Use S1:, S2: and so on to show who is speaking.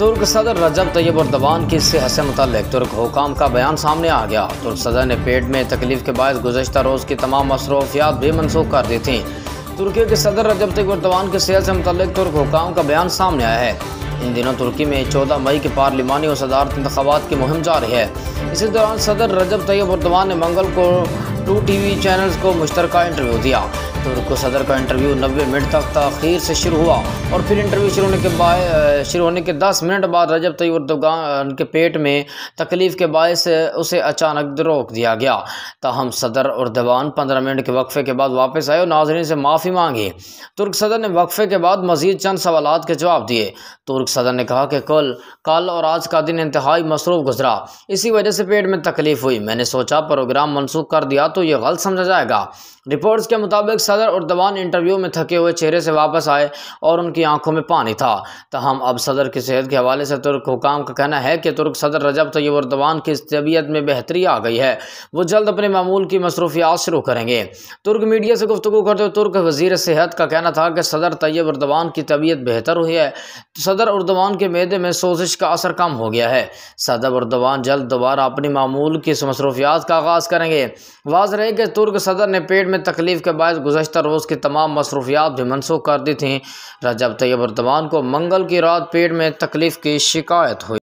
S1: तुर्क सदर रजब Tayyip Erdogan की सेहत से मुतल्लिक़ तुर्क हुकाम का बयान सामने आ गया। तुर्क सदर ने पेट में तकलीफ के बायस गुज़श्ता रोज़ की तमाम मसरूफियात भी मनसूख कर दी थी। तुर्की के सदर रजब तैयब एर्दोगान की सेहत से मुतल्लिक़ तुर्क हुकाम का बयान सामने आया है। इन दिनों तुर्की में 14 मई के पार्लिमानी और सदारती इंतखाबात की मुहिम जारी है। इसी दौरान सदर रजब तैयब एर्दोगान ने मंगल को 2 TV चैनल्स को मुश्तरका इंटरव्यू दिया। तुर्क को सदर का इंटरव्यू 90 मिनट तक ताख़ीर से शुरू हुआ और फिर इंटरव्यू शुरू होने के 10 मिनट बाद रजब तैयब एर्दोगान के पेट में तकलीफ़ के बायस उसे अचानक रोक दिया गया। ताहम सदर एर्दोगान 15 मिनट के वक्फे के बाद वापस आए और नाज़रीन से माफ़ी मांगी। तुर्क सदर ने वक्फे के बाद मज़ीद चंद सवालात के जवाब दिए। तुर्क सदर ने कहा कि कल और आज का दिन इंतहाई मसरूफ़ गुजरा, इसी वजह से पेट में तकलीफ़ हुई। मैंने सोचा प्रोग्राम मनसूख कर दिया तो ये गलत समझा जाएगा। रिपोर्ट्स के मुताबिक सदर एर्दोगान इंटरव्यू में थके हुए चेहरे से वापस आए और उनकी आंखों में पानी था। ताहम अब सदर की सेहत के हवाले से तुर्क हुकाम का कहना है कि तुर्क सदर रजब तैयब एर्दोगान की तबीयत में बेहतरी आ गई है। वो जल्द अपने मामूल की मसरूफियात शुरू करेंगे। तुर्क मीडिया से गुफ्तगू करते हुए तुर्क वज़ीर सेहत का कहना था कि सदर तैयब एर्दोगान की तबीयत बेहतर हुई है। सदर एर्दोगान के मैदे में सोजिश का असर कम हो गया है। सदर एर्दोगान जल्द दोबारा अपनी मामूल की मसरूफियात का आगाज़ करेंगे। वाज़ रहे कि तुर्क सदर ने पेट में तकलीफ़ के बायस गुज़श्ता रोज़ की तमाम मसरूफियात भी मनसूख कर दी थीं। रजब तैयब एर्दोगान को मंगल की रात पेट में तकलीफ़ की शिकायत हुई।